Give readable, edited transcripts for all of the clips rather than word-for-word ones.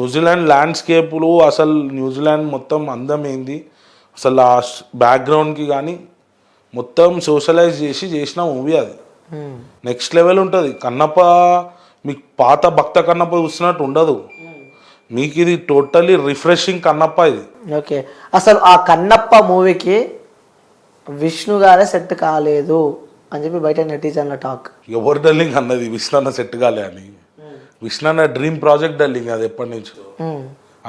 New Zealand ల్యాండ్స్కేపులు అసలు New Zealand మొత్తం అందం ఏంది అసలు ఆ బ్యాక్గ్రౌండ్కి కానీ మొత్తం సోషలైజ్ చేసిన మూవీ అది. నెక్స్ట్ లెవెల్ ఉంటుంది. కన్నప్ప మీకు పాత భక్త కన్నప్ప చూస్తున్నట్టు ఉండదు, మీకు ఇది టోటల్లీ రిఫ్రెషింగ్ కన్నప్ప ఇది. ఓకే, అసలు ఆ కన్నప్ప మూవీకి విష్ణు గారే సెట్ కాలేదు అని చెప్పి బయట నెటిజన్ల టాక్. ఎవరు డల్లింగ్ అన్నది విష్ణు అన్న సెట్ కాలే అని? విష్ణు అన్న డ్రీమ్ ప్రాజెక్ట్ డల్లింగ్ అది ఎప్పటి నుంచో.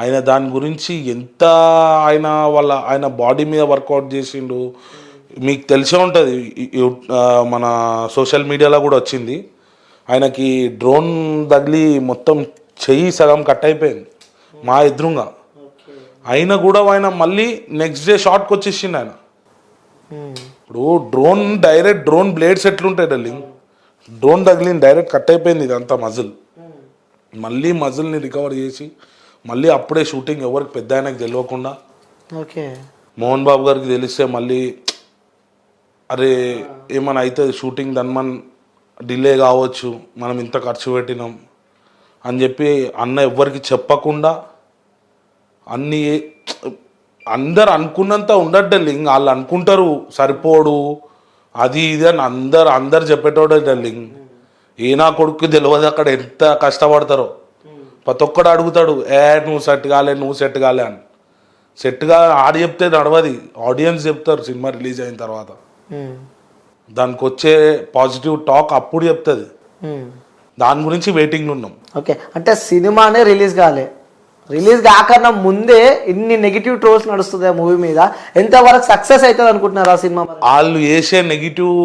ఆయన దాని గురించి ఎంత ఆయన బాడీ మీద వర్కౌట్ చేసిండు మీకు తెలిసే ఉంటుంది. మన సోషల్ మీడియాలో కూడా వచ్చింది. ఆయనకి డ్రోన్ తగిలి మొత్తం చెయ్యి సగం కట్ అయిపోయింది మా ఎదురుగా. అయినా కూడా ఆయన మళ్ళీ నెక్స్ట్ డే షాట్కి వచ్చేసిండు ఆయన. ఇప్పుడు డ్రోన్ బ్లేడ్స్ ఎట్లుంటాయి డల్లింగ్, డ్రోన్ తగిలింది డైరెక్ట్ కట్ అయిపోయింది ఇదంతా మజిల్. మళ్ళీ మజిల్ని రికవర్ చేసి మళ్ళీ అప్పుడే షూటింగ్ ఎవరికి పెద్ద ఆయనకు తెలియకుండా మోహన్ బాబు గారికి తెలిస్తే మళ్ళీ అరే ఏమైనా అవుతుంది షూటింగ్ దన్మన్ డిలే కావచ్చు, మనం ఇంత ఖర్చు పెట్టినాం అని చెప్పి అన్న ఎవ్వరికి చెప్పకుండా అన్నీ అందరు అనుకున్నంత ఉండడు లింగ్. వాళ్ళు అనుకుంటారు సరిపోడు అది ఇది అని అందరు చెప్పేటోడే లింగ్. ఏనా కొడుకు తెలియదు అక్కడ ఎంత కష్టపడతారో. ప్రతి ఒక్కడు అడుగుతాడు నువ్వు సెట్ కాలే అని. సెట్గా ఆడి చెప్తే నడవది, ఆడియన్స్ చెప్తారు సినిమా రిలీజ్ అయిన తర్వాత. దానికి వచ్చే పాజిటివ్ టాక్ అప్పుడు చెప్తుంది. దాని గురించి వెయిటింగ్లో ఉన్నాం. ఓకే, అంటే సినిమానే రిలీజ్ కాకన్నా ముందే ఇన్ని నెగిటివ్ ట్రోల్స్ నడుస్తుంది మూవీ మీద. ఎంతవరకు సక్సెస్ అవుతుంది అనుకుంటున్నారు ఆ సినిమా? వాళ్ళు వేసే నెగిటివ్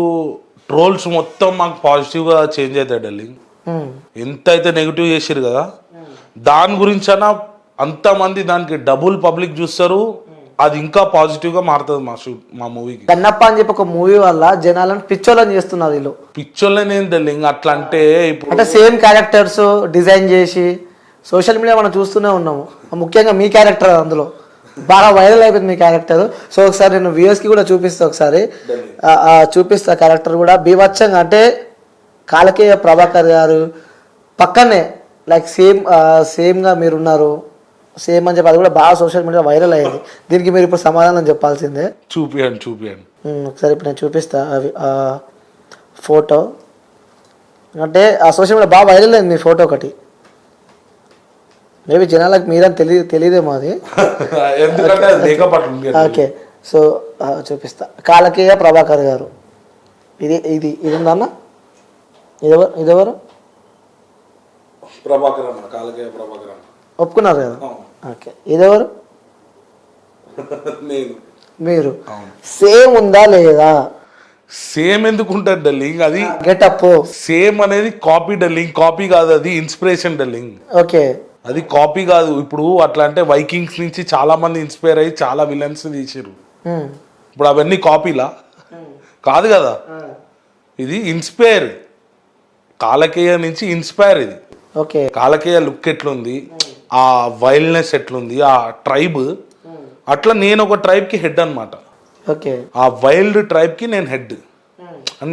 ట్రోల్స్ మొత్తం మాకు పాజిటివ్గా చేంజ్ అవుతాయి డార్లింగ్. ఎంత అయితే నెగిటివ్ చేసారు కదా దాని గురించి అన్నా అంతమంది దానికి డబుల్ పబ్లిక్ చూస్తారు. అది ఇంకా పాజిటివ్గా మారుతుంది మా మూవీకి. కన్నప్ప అని చెప్పి ఒక మూవీ వల్ల జనాలను పిచ్చోళ్ళని చేస్తున్నారు వీళ్ళు. పిచ్చోళ్ళని ఏం డార్లింగ్ అట్లా అంటే ఇప్పుడు అంటే సేమ్ క్యారెక్టర్స్ డిజైన్ చేసి సోషల్ మీడియా మనం చూస్తూనే ఉన్నాము. ముఖ్యంగా మీ క్యారెక్టర్ అందులో బాగా వైరల్ అయిపోయింది మీ క్యారెక్టర్. సో ఒకసారి నేను వ్యూయర్స్కి కూడా చూపిస్తా క్యారెక్టర్ కూడా బీభత్సంగా. అంటే కాలకేయ ప్రభాకర్ గారు పక్కనే లైక్ సేమ్గా మీరున్నారు, సేమ్ అని చెప్పి అది కూడా బాగా సోషల్ మీడియా వైరల్ అయ్యింది. దీనికి మీరు ఇప్పుడు సమాధానం చెప్పాల్సిందే. చూపియండి ఒకసారి ఇప్పుడు నేను చూపిస్తా అవి ఫోటో. అంటే ఆ సోషల్ మీడియా బాగా వైరల్ అయింది మీ ఫోటో ఒకటి. మేబీ జనాలకు మీరని తెలియదేమో అది. ఓకే, సో చూపిస్తా. కాలకేయ ప్రభాకర్ గారు ఇది ఉందన్న. ఇదెవరు? ఒప్పుకున్నారు కదా. ఓకే, ఇదెవరు? మీరు సేమ్ ఉందా లేదా? సేమ్ ఎందుకు ఉంటుంది డల్లింగ్? అది గెటప్ సేమ్ అనేది కాపీ డల్లింగ్. కాపీ కాదు, అది ఇన్స్పిరేషన్ డల్లింగ్. ఓకే, అది కాపీ కాదు. ఇప్పుడు అట్లా అంటే వైకింగ్స్ నుంచి చాలా మంది ఇన్స్పైర్ అయ్యి చాలా విలన్స్ తీసారు. ఇప్పుడు అవన్నీ కాపీలా కాదు కదా, ఇది ఇన్స్పైర్. కాలకేయ నుంచి ఇన్స్పైర్ ఇది. ఓకే, కాలకేయ లుక్ ఎట్లుంది, ఆ వైల్డ్నెస్ ఎట్లుంది, ఆ ట్రైబ్ అట్లా నేను ఒక ట్రైబ్కి హెడ్ అనమాట. ఓకే, ఆ వైల్డ్ ట్రైబ్కి నేను హెడ్.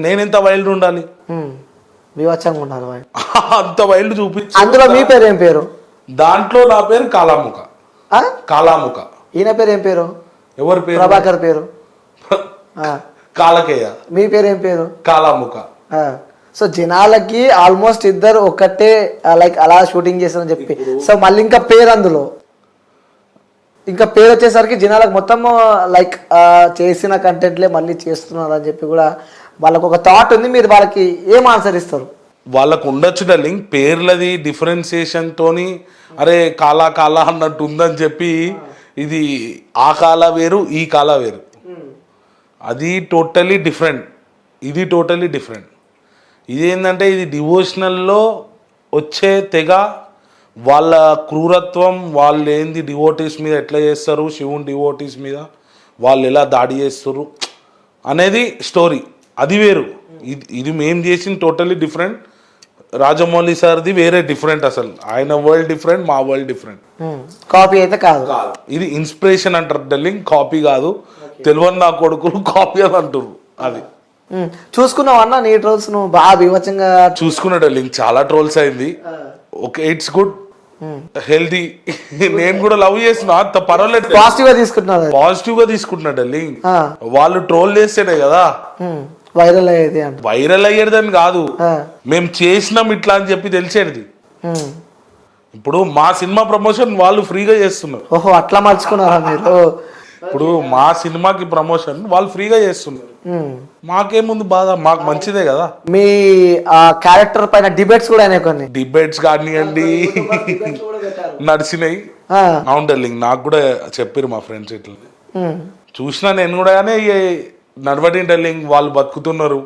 నేను ఎంత వైల్డ్ ఉండాలి? అంత వైల్డ్ చూపించి. అందులో మీ పేరు ఏం పేరు? దాంట్లో నా పేరు కాలాముఖ. ఈయన పేరు ఏం పేరు? ఎవరి పేరు? ప్రభాకర్ పేరు కాలకేయ. మీ పేరు ఏం పేరు? కాలాముఖ. సో జనాలకి ఆల్మోస్ట్ ఇద్దరు ఒకటే లైక్ అలా షూటింగ్ చేస్తారని చెప్పి. సో మళ్ళీ ఇంకా పేరు అందులో ఇంకా పేరు వచ్చేసరికి జనాలకు మొత్తం లైక్ చేసిన కంటెంట్లే మళ్ళీ చేస్తున్నారు అని చెప్పి కూడా వాళ్ళకు ఒక థాట్ ఉంది. మీరు వాళ్ళకి ఏం ఆన్సర్ ఇస్తారు? వాళ్ళకు ఉండొచ్చు డార్లింగ్, పేర్లది డిఫరెన్సియేషన్ తోని అరే కాలా అన్నట్టు ఉందని చెప్పి ఇది ఆ కాలా వేరు ఈ కాలా వేరు. అది టోటలీ డిఫరెంట్, ఇది టోటలీ డిఫరెంట్. ఇదేంటంటే ఇది డివోషనల్లో వచ్చే తెగ, వాళ్ళ క్రూరత్వం, వాళ్ళు ఏంది డివోటీస్ మీద ఎట్లా చేస్తారు, శివుని డివోటీస్ మీద వాళ్ళు ఎలా దాడి చేస్తారు అనేది స్టోరీ. అది వేరు. ఇది మేము చేసిన టోటలీ డిఫరెంట్. రాజమౌళి సార్ది వేరే డిఫరెంట్. అసలు ఆయన వరల్డ్ డిఫరెంట్, మా వరల్డ్ డిఫరెంట్. కాపీ అయితే కాదు, ఇది ఇన్స్పిరేషన్ అంటారు డార్లింగ్, కాపీ కాదు. తెలియని నా కొడుకులు కాపీ అని అంటారు. అది చూసుకున్నావు అన్న నీ ట్రోల్స్? నువ్వు బాగా బీభత్సంగా చూసుకున్నాడు లింక్, చాలా ట్రోల్స్ అయింది. Okay, it's good. హెల్దీ. నేను కూడా లవ్ చేసిన అంత పర్వాలేదు, పాజిటివ్ గా తీసుకుంటున్నారు, పాజిటివ్ గా తీసుకుంటున్నా డార్లింగ్. వాళ్ళు ట్రోల్ చేస్తేనే కదా వైరల్ అయ్యేది అంటే. వైరల్ అయ్యేదని కాదు, మేము చేసినాం ఇట్లా అని చెప్పి తెలిసేది. ఇప్పుడు మా సినిమా ప్రమోషన్ వాళ్ళు ఫ్రీగా చేస్తున్నారు. ఓహో అట్లా మర్చుకున్నారా మీరు? ఇప్పుడు మా సినిమాకి ప్రమోషన్ వాళ్ళు ఫ్రీగా చేస్తున్నారు, మాకేముంది బాధ, మాకు మంచిదే కదా. మీ క్యారెక్టర్ పైన డిబేట్స్ కూడా అయినాయి కొన్ని. డిబేట్స్ కానివ్వండి నడిచినాయి. అవును డార్లింగ్, నాకు కూడా చెప్పారు మా ఫ్రెండ్స్ ఇట్లా, చూసినా నేను కూడా. కానీ నడవటి డార్లింగ్, వాళ్ళు బతుకుతున్నారు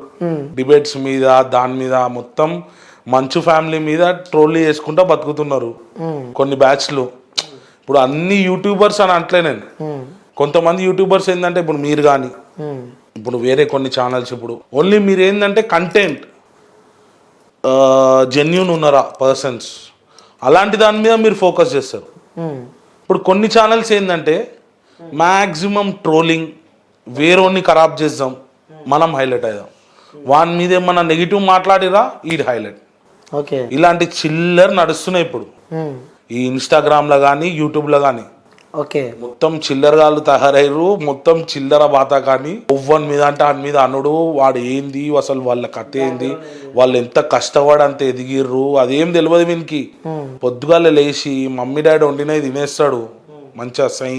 డిబేట్స్ మీద, దాని మీద మొత్తం మంచు ఫ్యామిలీ మీద ట్రోల్ చేసుకుంటా బతుకుతున్నారు కొన్ని బ్యాచ్లు. ఇప్పుడు అన్ని యూట్యూబర్స్ అని అంటలే నేను, కొంతమంది యూట్యూబర్స్ ఏంటంటే ఇప్పుడు మీరు కానీ ఇప్పుడు వేరే కొన్ని ఛానల్స్, ఇప్పుడు ఓన్లీ మీరు ఏంటంటే కంటెంట్ జెన్యూన్ ఉన్నారా పర్సన్స్, అలాంటి దాని మీద మీరు ఫోకస్ చేస్తారు. ఇప్పుడు కొన్ని ఛానల్స్ ఏంటంటే మ్యాక్సిమం ట్రోలింగ్, వేరేని ఖరాబ్ చేద్దాం, మనం హైలైట్ అవుదాం, వాని మీద ఏమన్నా నెగిటివ్ మాట్లాడిరా ఈడ్ హైలైట్. ఓకే, ఇలాంటి చిల్లర్ నడుస్తున్నాయి ఇప్పుడు ఈ ఇన్స్టాగ్రామ్లో కానీ యూట్యూబ్లో కానీ. ఓకే, మొత్తం చిల్లరగాళ్ళు తయారయ్యారు, మొత్తం చిల్లర బాత. కానీ ఒవ్వని మీద అంటే ఆయన మీద అనుడు, వాడు ఏంది అసలు, వాళ్ళ కథ ఏంది, వాళ్ళు ఎంత కష్టపడి అంత ఎదిగిర్రు అదేం తెలియదు వీనికి. పొద్దుగాల లేచి మమ్మీ డాడీ వండినవి తినేస్తాడు మంచిగా సై,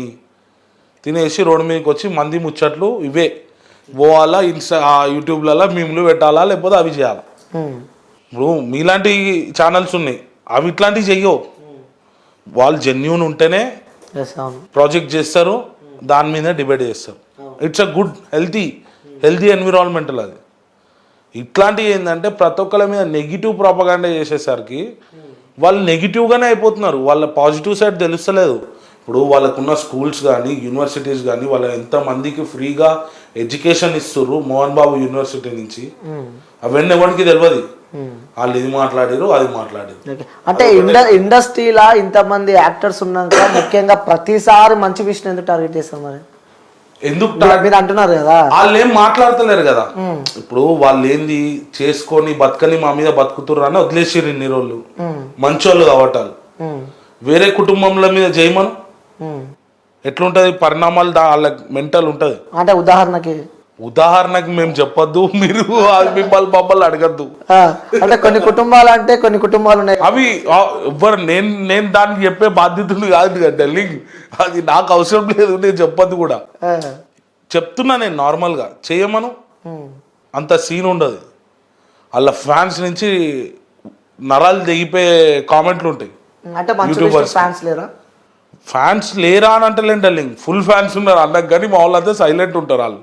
తినేసి రోడ్డు మీదకి వచ్చి మంది ముచ్చట్లు ఇవే పోవాలా, యూట్యూబ్లలో మీమ్లు పెట్టాలా, లేకపోతే అవి చేయాలా. ఇప్పుడు మీలాంటి ఛానల్స్ ఉన్నాయి, అవి ఇట్లాంటివి చెయ్యవు. వాళ్ళు జెన్యూన్ ఉంటేనే ప్రాజెక్ట్ చేస్తారు, దాని మీద డిబేట్ చేస్తారు. It's a good healthy environmental అది. ఇట్లాంటివి ఏంటంటే ప్రతి ఒక్కరి మీద నెగిటివ్ ప్రాపగాండా చేసేసరికి వాళ్ళు నెగిటివ్గానే అయిపోతున్నారు, వాళ్ళ పాజిటివ్ సైడ్ తెలుస్తలేదు. ఇప్పుడు వాళ్ళకున్న స్కూల్స్ కానీ యూనివర్సిటీస్ కానీ వాళ్ళ ఎంతమందికి ఫ్రీగా ఎడ్యుకేషన్ ఇస్తుర్రు మోహన్ బాబు యూనివర్సిటీ నుంచి, అవన్నీ ఎవరికి తెలియదు. వాళ్ళు ఇది మాట్లాడారు అది మాట్లాడారు. అంటే ఇండస్ట్రీలా ఇంతమంది యాక్టర్స్ ఉన్నాక ముఖ్యంగా ప్రతిసారి మంచి విషయం ఎందుకు టార్గెట్ చేస్తారు మరి? ఎందుకు మీరు అంటున్నారు కదా, వాళ్ళు ఏం మాట్లాడతలేరు కదా. ఇప్పుడు వాళ్ళు ఏంది చేసుకొని బతకని మా మీద బతుకుతుర్రు అని వదిలేసారు ఇన్ని రోజులు, మంచోళ్ళు కావటాలు. వేరే కుటుంబంల మీద జయమను ఎట్లుంటది పరిణామాలు, వాళ్ళ మెంటల్ ఉంటది. అంటే ఉదాహరణకి మేము చెప్పొద్దు, మీరు మిమ్మల్ని మమ్మల్ని అడగద్దు. అంటే కొన్ని కుటుంబాలు ఉన్నాయి అవి ఎవ్వరు, నేను దానికి చెప్పే బాధ్యతలు కాదు కదా డార్లింగ్, అది నాకు అవసరం లేదు, నేను చెప్పొద్దు కూడా. చెప్తున్నా నేను నార్మల్గా చేయమను, అంత సీన్ ఉండదు. వాళ్ళ ఫ్యాన్స్ నుంచి నరాలు తెగిపోయే కామెంట్లు ఉంటాయి. అంటే ఫ్యాన్స్ లేరా అని అంటలేండి డార్లింగ్, ఫుల్ ఫ్యాన్స్ ఉన్నారు అన్నకు, కానీ మా వాళ్ళంతా సైలెంట్ ఉంటారు వాళ్ళు.